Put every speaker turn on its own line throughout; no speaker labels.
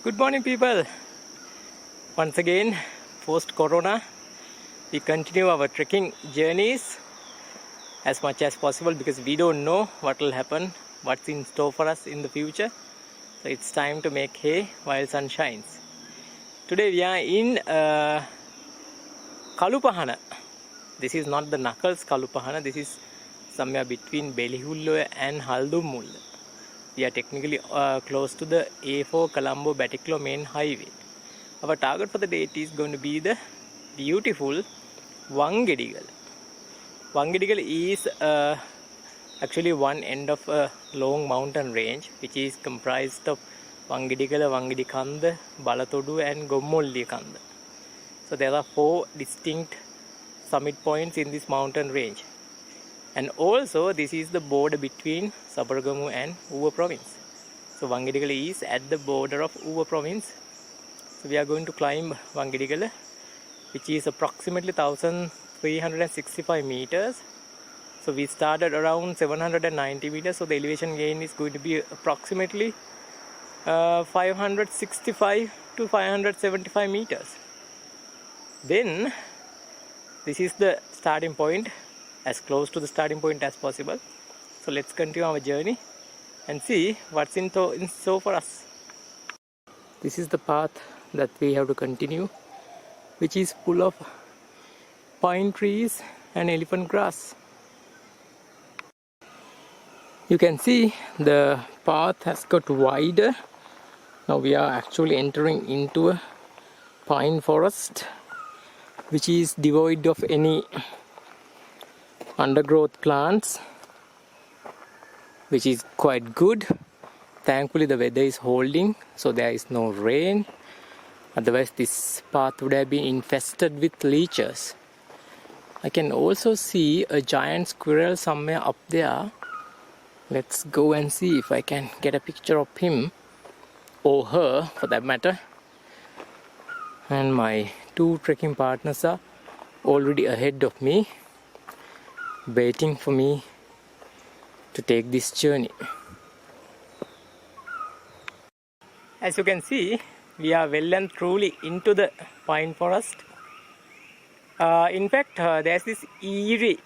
Good morning, people. Once again, post-corona, we continue our trekking journeys as much as possible because we don't know what will happen, what's in store for us in the future. So it's time to make hay while sun shines. Today we are in Kalupahana. This is not the Knuckles Kalupahana. This is somewhere between Belihulloya and Haldumulla. We are technically close to the A4 Colombo Batticaloa main highway. Our target for the day is going to be the beautiful Wangedigal. Wangedigal is actually one end of a long mountain range which is comprised of Wangedigala, Wangedikanda, Balathodu and Gommolliya Kanda. So there are 4 distinct summit points in this mountain range. And also this is the border between Sabaragamu and Uva province. So Wangedigala is at the border of Uva province. So we are going to climb Wangedigala, which is approximately 1365 meters. So we started around 790 meters. So the elevation gain is going to be approximately 565 to 575 meters. Then this is the starting point, as close to the starting point as possible. So let's continue our journey and see what's in store for us. This is the path that we have to continue, which is full of pine trees and elephant grass. You can see the path has got wider. Now we are actually entering into a pine forest which is devoid of any undergrowth plants, which is quite good. Thankfully the weather is holding, so there is no rain. Otherwise this path would have been infested with leeches. I can also see a giant squirrel somewhere up there. Let's go and see if I can get a picture of him, or her for that matter. And my 2 trekking partners are already ahead of me, waiting for me to take this journey. As you can see, we are well and truly into the pine forest. In fact, there's this eerie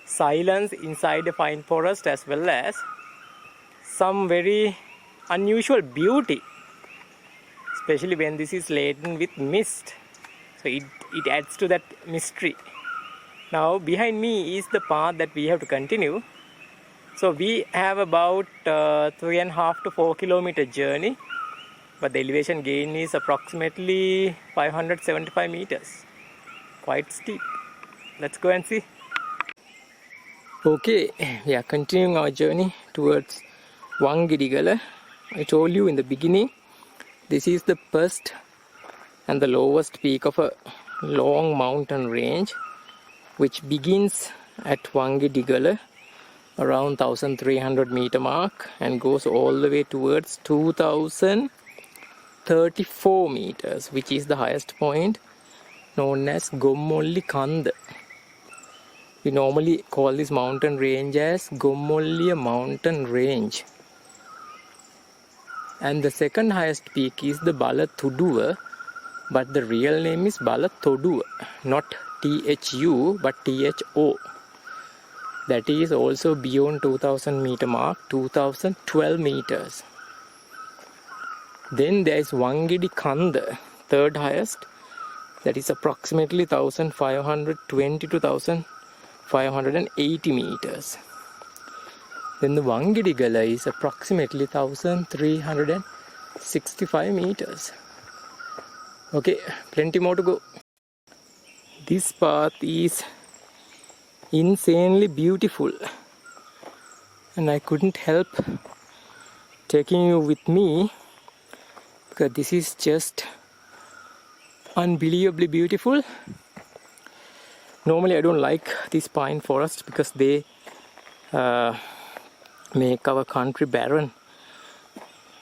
silence inside the pine forest, as well as some very unusual beauty, especially when this is laden with mist. So it adds to that mystery. Now behind me is the path that we have to continue. So we have about 3.5 to 4 kilometer journey, but the elevation gain is approximately 575 meters. Quite steep. Let's go and see. Okay, we are continuing our journey towards Wangedigala. I told you in the beginning, this is the first and the lowest peak of a long mountain range, which begins at Wangedigala around 1300 meter mark and goes all the way towards 2034 meters, which is the highest point, known as Gommolliya Kanda. We normally call this mountain range as Gommolliya mountain range. And the second highest peak is the Balathoduwa, but the real name is Balathoduwa, not THU but THO. That is also beyond 2000 meter mark, 2012 meters. Then there is Wangedikanda, third highest, that is approximately 1520 to 1580 meters. Then the Wangedigala is approximately 1365 meters. Okay, plenty more to go. This path is insanely beautiful, and I couldn't help taking you with me because this is just unbelievably beautiful. Normally I don't like these pine forests because they make our country barren,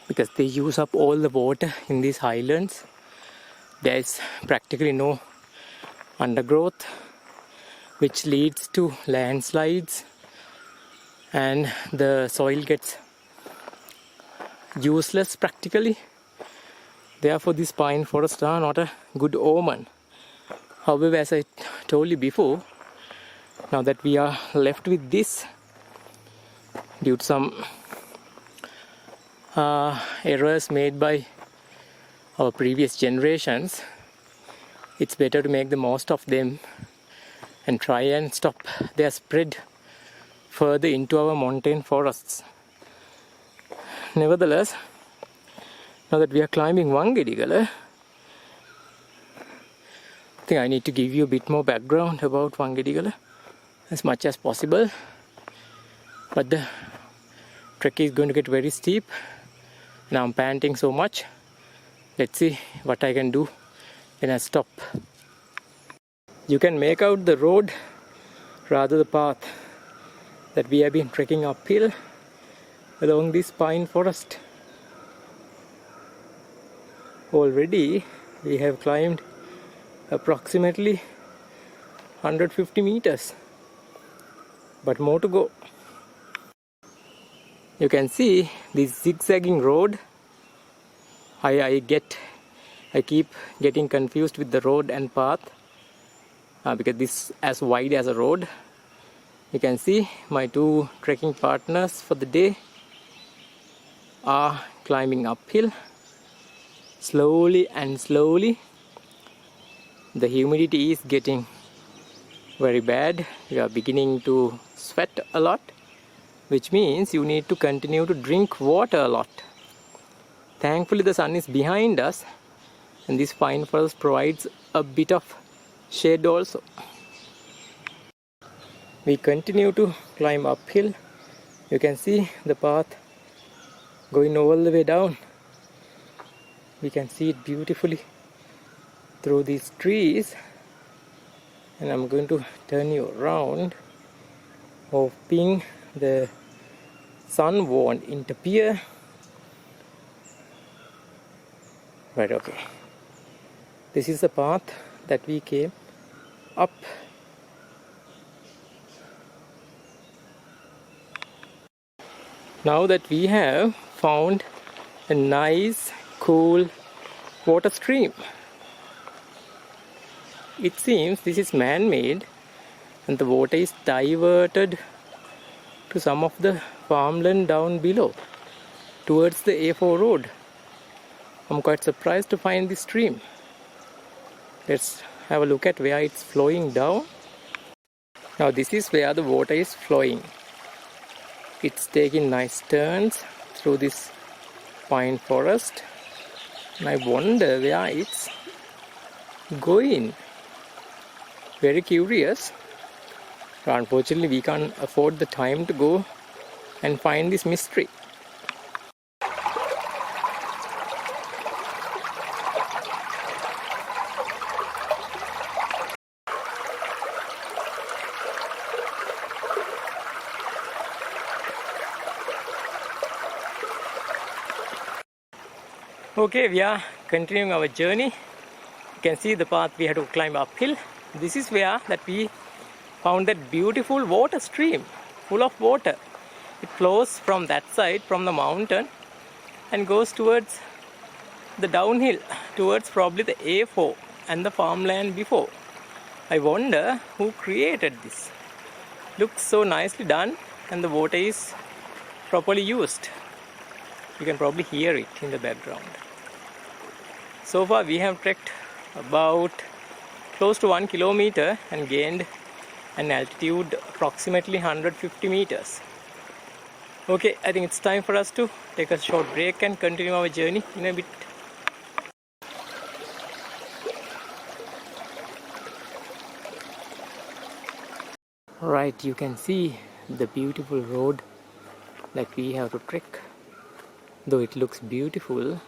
because they use up all the water in these highlands. There is practically no undergrowth, which leads to landslides, and the soil gets useless practically. Therefore, these pine forests are not a good omen. However, as I told you before, now that we are left with this due to some errors made by our previous generations, it's better to make the most of them and try and stop their spread further into our montane forests. Nevertheless, now that we are climbing Wangedigala, I think I need to give you a bit more background about Wangedigala as much as possible. But the trek is going to get very steep and I'm panting so much. Let's see what I can do when I stop. You can make out the road, rather the path that we have been trekking uphill along this pine forest. Already we have climbed approximately 150 meters, but more to go. You can see this zigzagging road. I keep getting confused with the road and path because this is as wide as a road. You can see my two trekking partners for the day are climbing uphill slowly and slowly. The humidity is getting very bad. We are beginning to sweat a lot, which means you need to continue to drink water a lot. Thankfully the sun is behind us and this pine forest provides a bit of shade also. We continue to climb uphill. You can see the path going all the way down. We can see it beautifully through these trees, and I'm going to turn you around, hoping the sun won't interfere. Right, okay. This is the path that we came up. Now that we have found a nice, cool water stream. It seems this is man-made and the water is diverted to some of the farmland down below towards the A4 road. I'm quite surprised to find this stream. Let's have a look at where it's flowing down. Now this is where the water is flowing. It's taking nice turns through this pine forest, and I wonder where it's going. Very curious. But unfortunately we can't afford the time to go and find this mystery. Okay, we are continuing our journey. You can see the path we had to climb uphill. This is where that we found that beautiful water stream full of water. It flows from that side, from the mountain, and goes towards the downhill, towards probably the A4 and the farmland before. I wonder who created this. Looks so nicely done, and the water is properly used. You can probably hear it in the background. So far we have trekked about close to 1 kilometer and gained an altitude approximately 150 meters. Okay, I think it's time for us to take a short break and continue our journey in a bit. Right, you can see the beautiful road that we have to trek. Though it looks beautiful,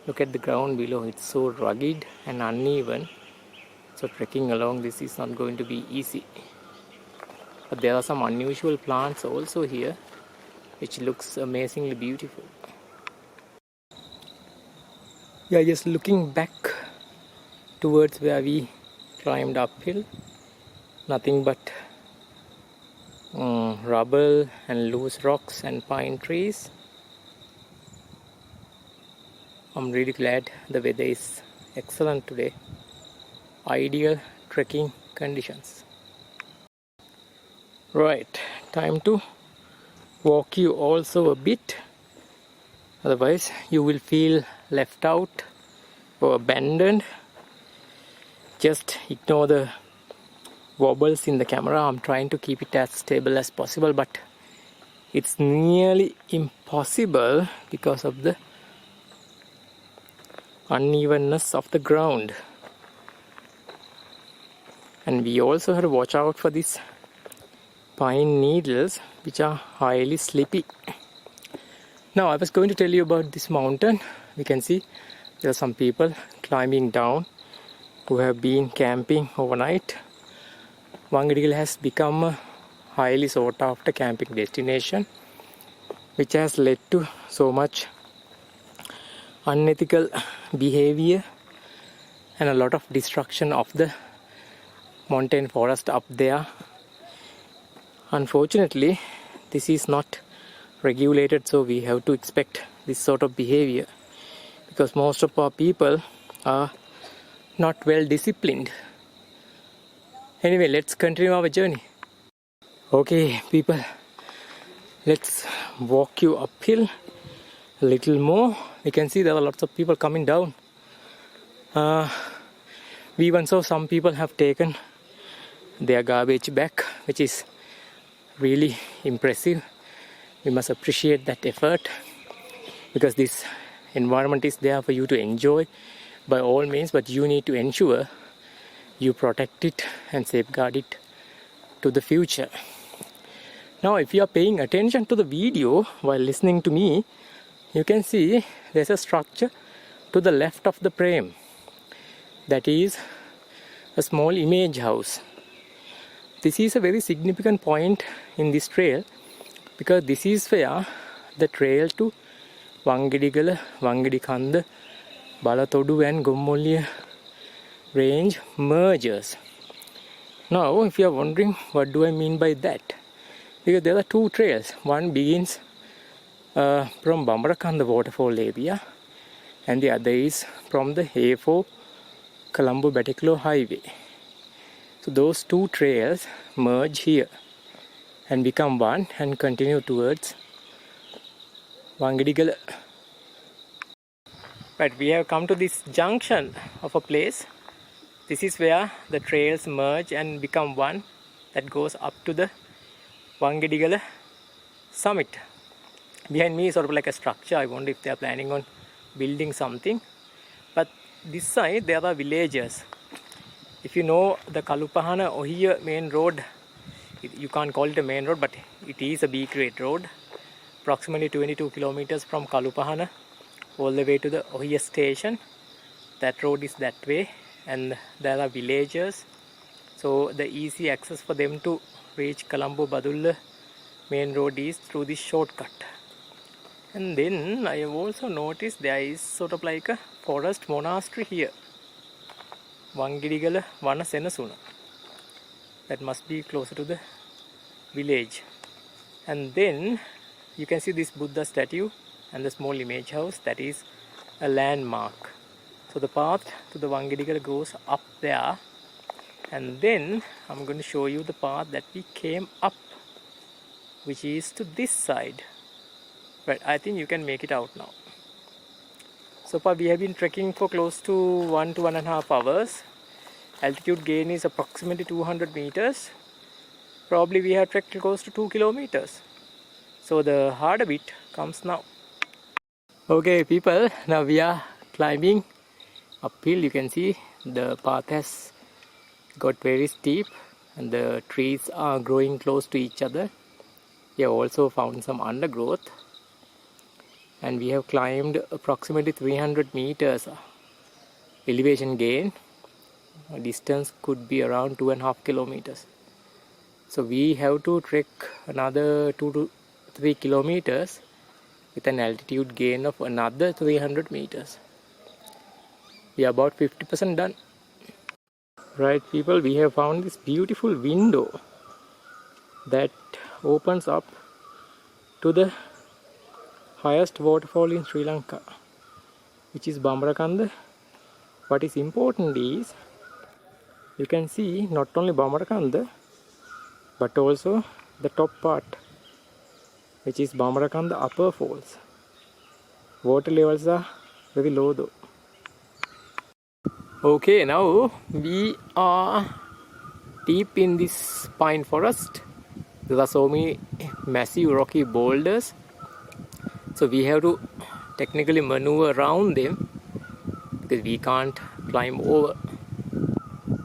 look at the ground below. It's so rugged and uneven, so trekking along this is not going to be easy. But there are some unusual plants also here, which looks amazingly beautiful. Yeah, just looking back towards where we climbed uphill, nothing but rubble and loose rocks and pine trees. I'm really glad the weather is excellent today. Ideal trekking conditions. Right, time to walk you also a bit. Otherwise, you will feel left out or abandoned. Just ignore the wobbles in the camera. I'm trying to keep it as stable as possible, but it's nearly impossible because of the unevenness of the ground. And we also have to watch out for these pine needles, which are highly slippy. Now I was going to tell you about this mountain. We can see there are some people climbing down who have been camping overnight. Wangadigal has become a highly sought after camping destination, which has led to so much unethical behavior and a lot of destruction of the mountain forest up there. Unfortunately, this is not regulated, so we have to expect this sort of behavior because most of our people are not well disciplined. Anyway, let's continue our journey. Okay, people, let's walk you uphill a little more. We can see there are lots of people coming down. We even saw some people have taken their garbage back, which is really impressive. We must appreciate that effort because this environment is there for you to enjoy by all means, but you need to ensure you protect it and safeguard it to the future. Now, if you are paying attention to the video while listening to me, you can see there's a structure to the left of the frame. That is a small image house. This is a very significant point in this trail because this is where the trail to Wangadigala, Wangadikanda, Balatodu and Gommoliya range merges. Now, if you are wondering what do I mean by that, because there are two trails. One begins from Bambarakanda waterfall area and the other is from the A4 Colombo Batticaloa highway. So those two trails merge here and become one and continue towards Wangadigala. Right, we have come to this junction of a place. This is where the trails merge and become one that goes up to the Wangadigala summit. Behind me is sort of like a structure. I wonder if they are planning on building something. But this side there are villages. If you know the Kalupahana Ohiya main road, you can't call it a main road, but it is a B grade road. Approximately 22 kilometers from Kalupahana all the way to the Ohiya station. That road is that way, and there are villages. So the easy access for them to reach Colombo Badulla main road is through this shortcut. And then I have also noticed there is sort of like a forest monastery here. Wangadigala Wana Senasuna. That must be closer to the village. And then you can see this Buddha statue and the small image house. That is a landmark. So the path to the Wangadigala goes up there. And then I'm going to show you the path that we came up, which is to this side. Right, I think you can make it out now. So far we have been trekking for close to 1 to 1.5 hours. Altitude gain is approximately 200 meters. Probably we have trekked close to 2 kilometers. So the harder bit comes now. Okay people, now we are climbing uphill. You can see the path has got very steep and the trees are growing close to each other. We have also found some undergrowth. And we have climbed approximately 300 meters elevation gain. Distance could be around 2.5 kilometers. So we have to trek another 2 to 3 kilometers with an altitude gain of another 300 meters. We are about 50% done. Right people, we have found this beautiful window that opens up to the highest waterfall in Sri Lanka. which is Bambarakanda. What is important is you can see not only Bambarakanda but also the top part, which is Bambarakanda Upper Falls. Water levels are very low though. Okay, now we are deep in this pine forest. There are so many massive rocky boulders, so we have to technically maneuver around them because we can't climb over.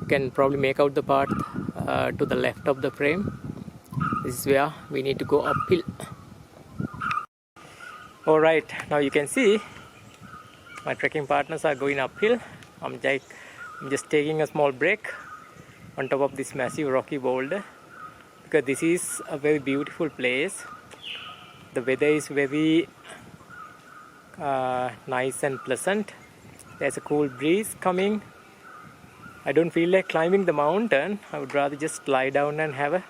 You can probably make out the part to the left of the frame. This is where we need to go uphill. Alright, now you can see my trekking partners are going uphill. I'm just taking a small break on top of this massive rocky boulder because this is a very beautiful place. The weather is very nice and pleasant. There's a cool breeze coming. I don't feel like climbing the mountain. I would rather just lie down and have a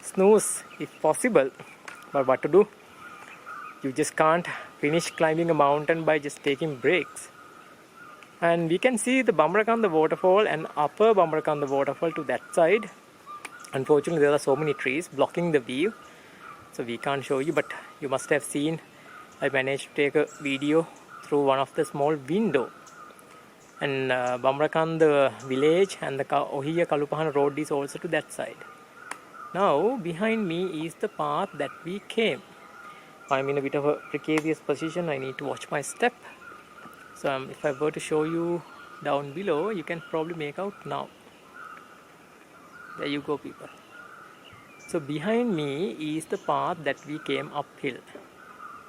snooze if possible. But what to do? You just can't finish climbing a mountain by just taking breaks. And we can see the Bambarakanda waterfall and upper Bambarakanda waterfall to that side. Unfortunately, there are so many trees blocking the view, so we can't show you, but you must have seen I managed to take a video through one of the small window. And Bambarakanda village and the Ohiya Kalupahana road is also to that side. Now behind me is the path that we came. I'm in a bit of a precarious position. I need to watch my step. So if I were to show you down below, you can probably make out now. There you go, people. So behind me is the path that we came uphill.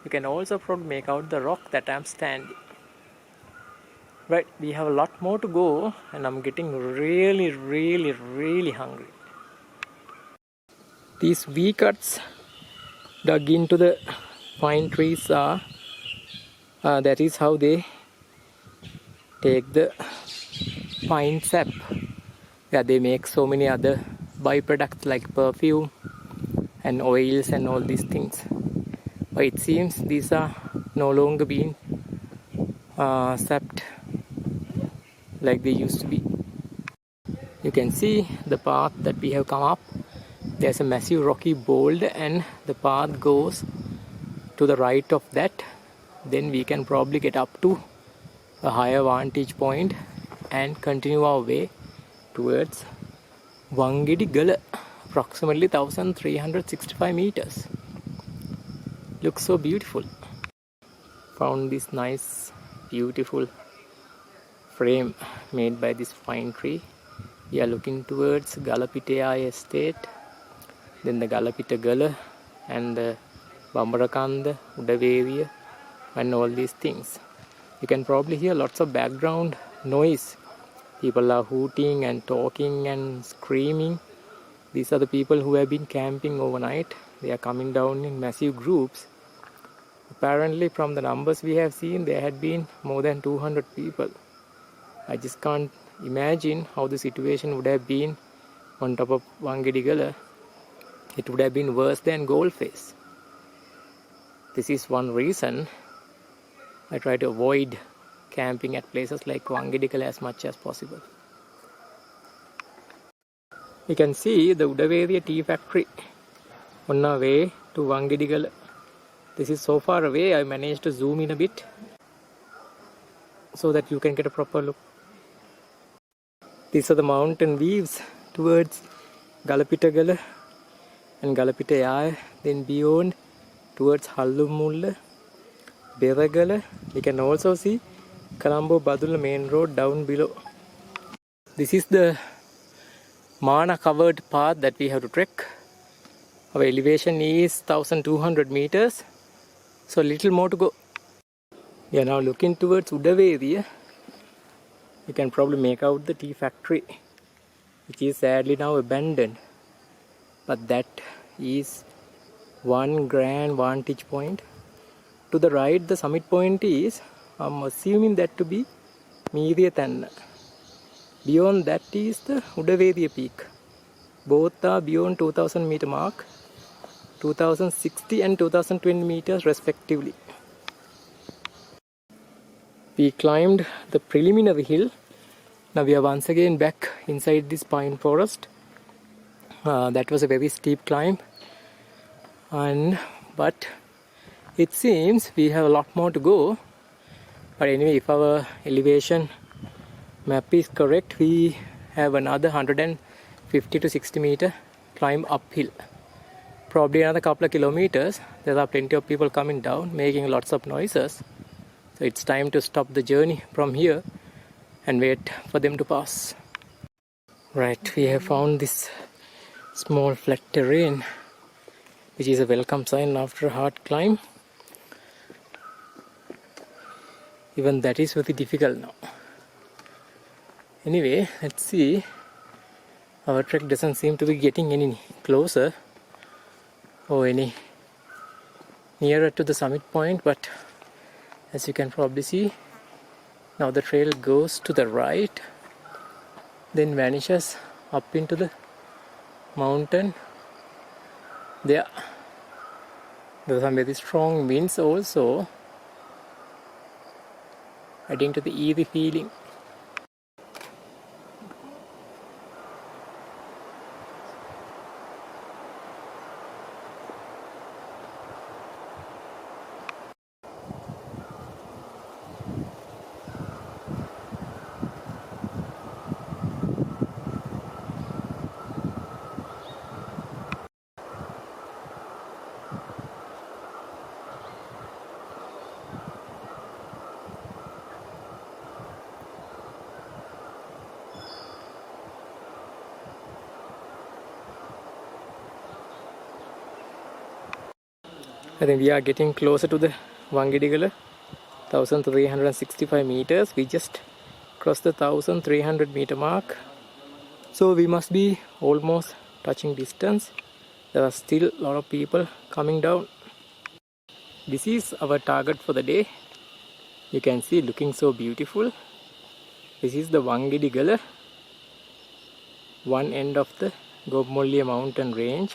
You can also probably make out the rock that I'm standing. Right, we have a lot more to go and I'm getting really hungry. These V-cuts dug into the pine trees are, that is how they take the pine sap. Yeah, they make so many other byproducts like perfume and oils and all these things. But it seems these are no longer being sapped like they used to be. You can see the path that we have come up. There's a massive rocky boulder and the path goes to the right of that. Then we can probably get up to a higher vantage point and continue our way towards Wangedigala, approximately 1365 meters. Looks so beautiful. Found this nice beautiful frame made by this pine tree. We are looking towards Galapitaya estate, then the Galapita Gala and the Bambarakanda, Udaveriya and all these things. You can probably hear lots of background noise. People are hooting and talking and screaming. These are the people who have been camping overnight. They are coming down in massive groups. Apparently from the numbers we have seen, there had been more than 200 people. I just can't imagine how the situation would have been on top of Wangedigala. It would have been worse than Goldface. This is one reason I try to avoid camping at places like Wangedigala as much as possible. You can see the Udaveriya tea factory on our way to Wangedigala. This is so far away, I managed to zoom in a bit so that you can get a proper look. These are the mountain views towards Galapitagala and Galapitaya, then beyond towards Hallumulla, Beragala. You can also see Colombo Badula main road down below. This is the Mana covered path that we have to trek. Our elevation is 1200 meters, so little more to go. We are now looking towards Udaveriya. You can probably make out the tea factory, which is sadly now abandoned. But that is one grand vantage point. To the right, the summit point is, I'm assuming that to be Meeriyatanna. Beyond that is the Udaveriya peak. Both are beyond 2000 meter mark, 2060 and 2020 meters respectively. We climbed the preliminary hill. Now we are once again back inside this pine forest. That was a very steep climb, but it seems we have a lot more to go. But anyway, if our elevation map is correct, we have another 150 to 60 meter climb uphill. Probably another couple of kilometers. There are plenty of people coming down, making lots of noises. So it's time to stop the journey from here and wait for them to pass. Right, we have found this small flat terrain, which is a welcome sign after a hard climb. Even that is very difficult now. Anyway, let's see. Our trek doesn't seem to be getting any closer or any nearer to the summit point, but as you can probably see, now the trail goes to the right, then vanishes up into the mountain. There are some very strong winds also, adding to the eerie feeling. I think we are getting closer to the Wangedigala, 1365 meters. We just crossed the 1300 meter mark. So we must be almost touching distance. There are still a lot of people coming down. This is our target for the day. You can see looking so beautiful. This is the Wangedigala, one end of the Gobmolliya mountain range,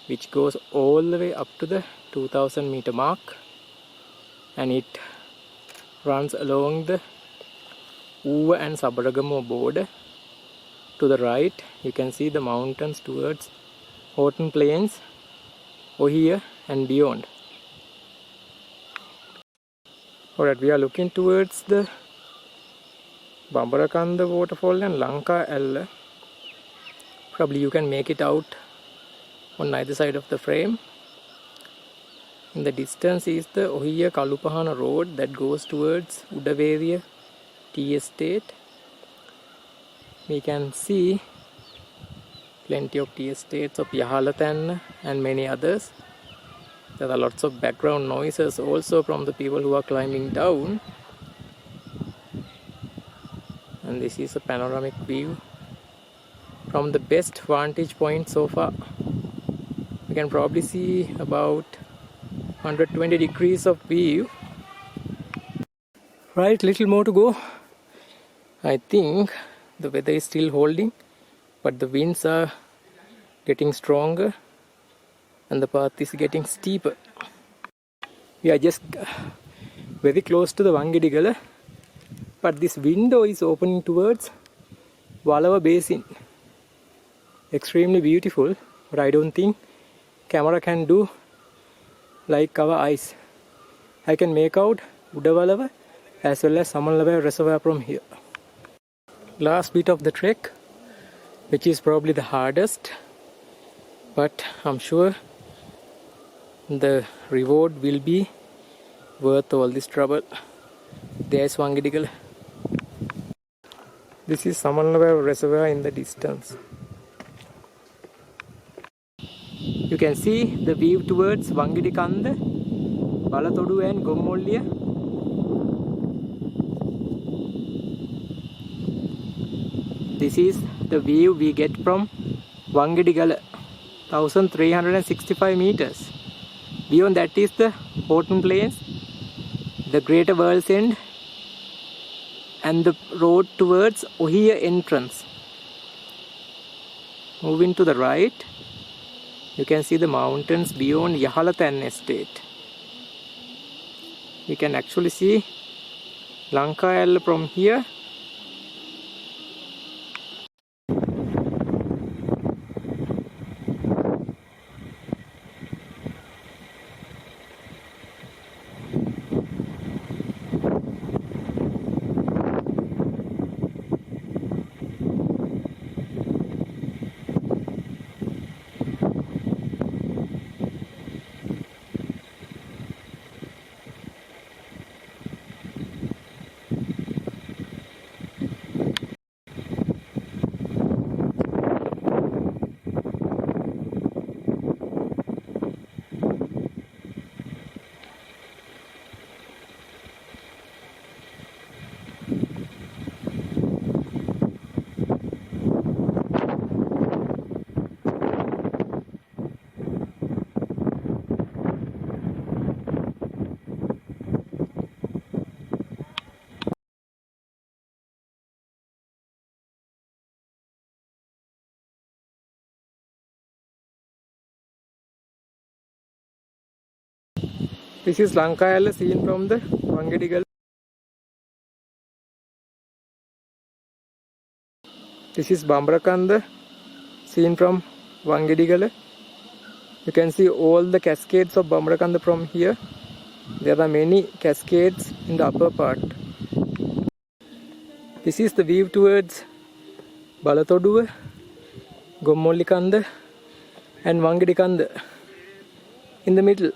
which goes all the way up to the 2000 meter mark, and it runs along the Uva and Sabaragamo border. To the right you can see the mountains towards Horton Plains, Ohia and beyond. Alright, we are looking towards the Bambarakanda waterfall and Lanka Alla. Probably you can make it out on either side of the frame. In the distance is the Ohia Kalupahana road that goes towards Udaveriya Tea Estate. We can see plenty of tea estates of Yahalathanna and many others. There are lots of background noises also from the people who are climbing down. And this is a panoramic view from the best vantage point so far. You can probably see about 120 degrees of view. Right, little more to go. I think the weather is still holding, but the winds are getting stronger and the path is getting steeper. We are just very close to the Wangedigala, but this window is opening towards Walava Basin. Extremely beautiful, but I don't think camera can do like our eyes. I can make out Udawalava as well as Samanlava reservoir from here. Last bit of the trek, which is probably the hardest, but I'm sure the reward will be worth all this trouble. There's Wangedigala. This is Samanlava reservoir in the distance. You can see the view towards Wangidikanda, Balatodu and Gomolliya. This is the view we get from Wangedigala, 1365 meters. Beyond that is the Horton Plains, the Greater World's End and the road towards Ohia entrance. Moving to the right, you can see the mountains beyond Yahalathanna estate. We can actually see Lanka L from here. This is Lanka L seen from the Wangedigal. This is Bambarakanda seen from Wangedigala. You can see all the cascades of Bambarakanda from here. There are many cascades in the upper part. This is the view towards Balatoduwa, Gommollikanda and Wangedikanda in the middle.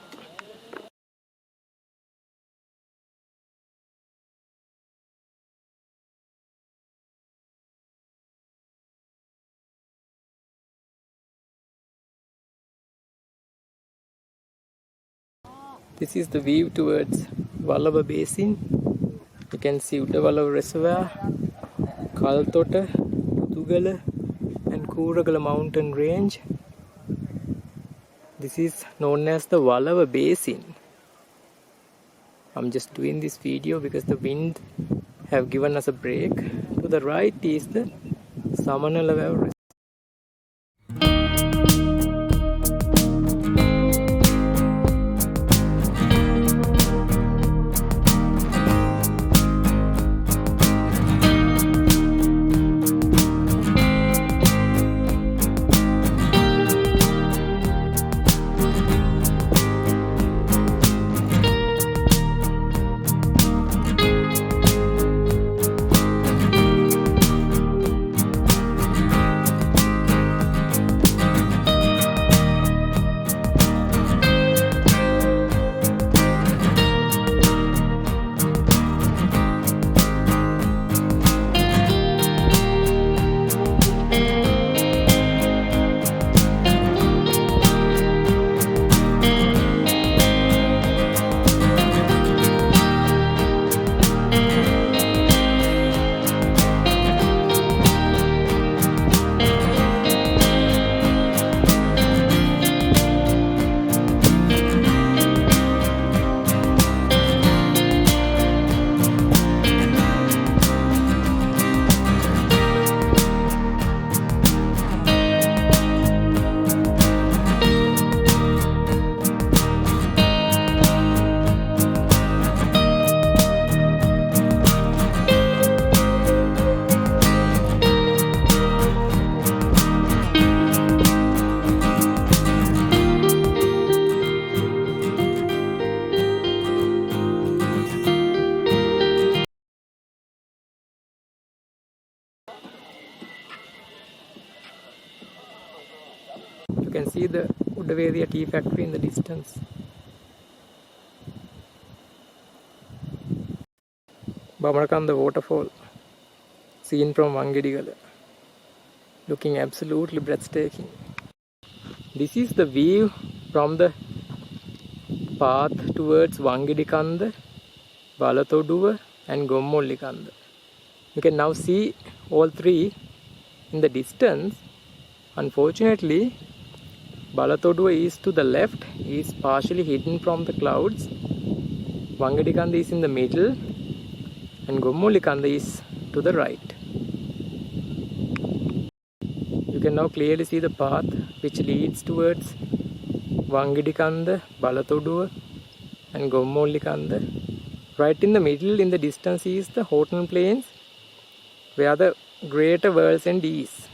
This is the view towards Vallava Basin. You can see Udawallava Reservoir, Kaltota, Pudugala and Kuragala mountain range. This is known as the Vallava Basin. I'm just doing this video because the wind have given us a break. To the right is the Samanalawa Reservoir. You can see the Udaveriya tea factory in the distance. Bambarakanda waterfall seen from Wangedigala, looking absolutely breathtaking. This is the view from the path towards Wangedikanda, Balatoduwa and Gommollikanda. You can now see all three in the distance. Unfortunately, Balatoduwa is to the left, is partially hidden from the clouds. Wangedikanda is in the middle and Gommollikanda is to the right. You can now clearly see the path which leads towards Wangedikanda, Balatoduwa and Gommollikanda Right in the middle in the distance is the Houghton Plains, where the greater World's End is.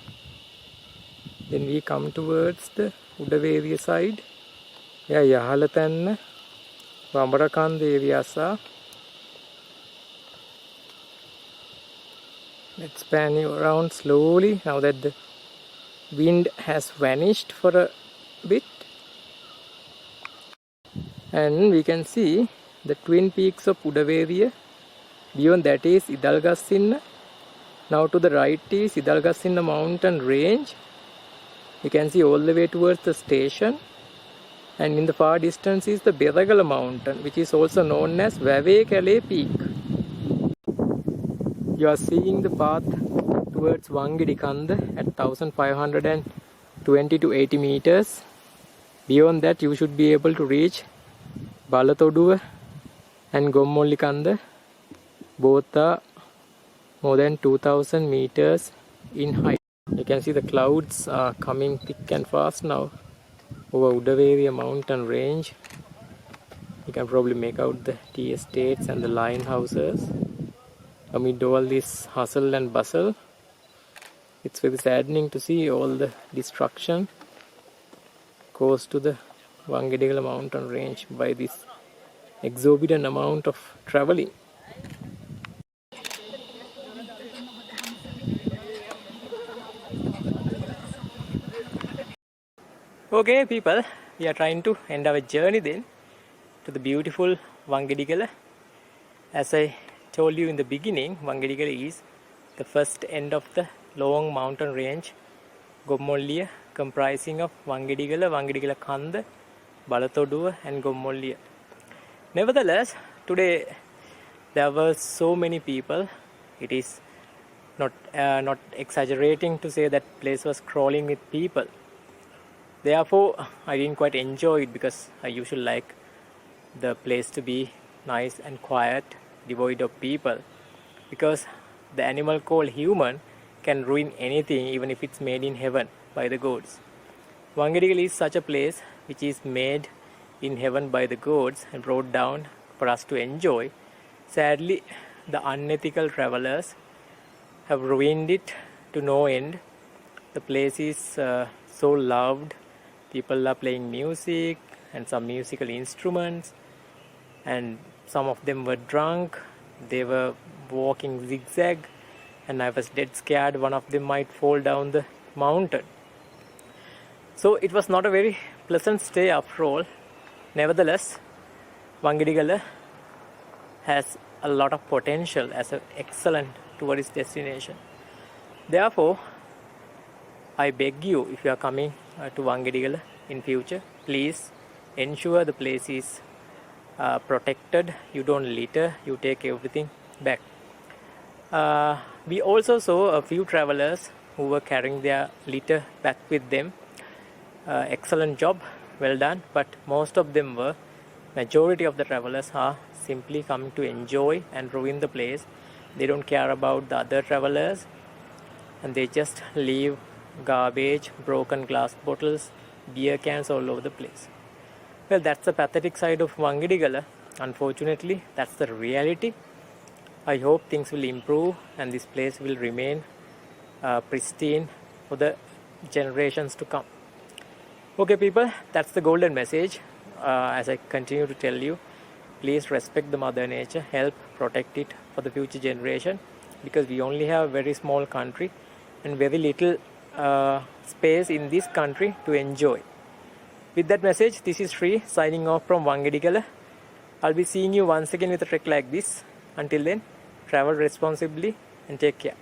Then we come towards the Udaveriya side, where Yahalathanna, Wambarakanda areas are. Let's pan you around slowly now that the wind has vanished for a bit. And we can see the twin peaks of Udaveriya. Beyond that is Idalgassinna. Now to the right is Idalgassinna mountain range. You can see all the way towards the station. And in the far distance is the Beragala mountain, which is also known as Vavekale Peak. You are seeing the path towards Wangidikanda at 1520 to 80 meters. Beyond that you should be able to reach Balathoduwa and Gommollikanda. Both are more than 2000 meters in height. You can see the clouds are coming thick and fast now over Udaveriya mountain range. You can probably make out the tea estates and the line houses. Amid all this hustle and bustle, it's very saddening to see all the destruction caused to the Wangidikala mountain range by this exorbitant amount of traveling. Okay people, we are trying to end our journey then to the beautiful Wangidikala. As I told you in the beginning, Wangidikala is the first end of the long mountain range Gommolliya, comprising of Wangidikala, Wangidikala Kanda, Balathoduwa and Gommolliya. Nevertheless, today there were so many people. It is not exaggerating to say that place was crawling with people. Therefore, I didn't quite enjoy it because I usually like the place to be nice and quiet, devoid of people, because the animal called human can ruin anything even if it's made in heaven by the gods. Wangidikala is such a place which is made in heaven by the gods and brought down for us to enjoy. Sadly, the unethical travelers have ruined it to no end. The place is so loved. People are playing music and some musical instruments, and some of them were drunk. They were walking zigzag, and I was dead scared one of them might fall down the mountain. So it was not a very pleasant stay after all. Nevertheless, Wangidikala has a lot of potential as an excellent tourist destination. Therefore, I beg you, if you are coming to Wangidikala in future, please ensure the place is protected. You don't litter, you take everything back. We also saw a few travelers who were carrying their litter back with them. Excellent job, well done. But majority of the travelers are simply coming to enjoy and ruin the place. They don't care about the other travelers, and they just leave garbage, broken glass bottles, beer cans all over the place. Well, that's the pathetic side of Wangidikala. Unfortunately, that's the reality. I hope things will improve and this place will remain pristine for the generations to come. Okay people, that's the golden message. As I continue to tell you, please respect the mother nature, help protect it for the future generation, because we only have a very small country and very little space in this country to enjoy. With that message, this is Sri signing off from Wangidikala. I'll be seeing you once again with a trek like this. Until then, travel responsibly and take care.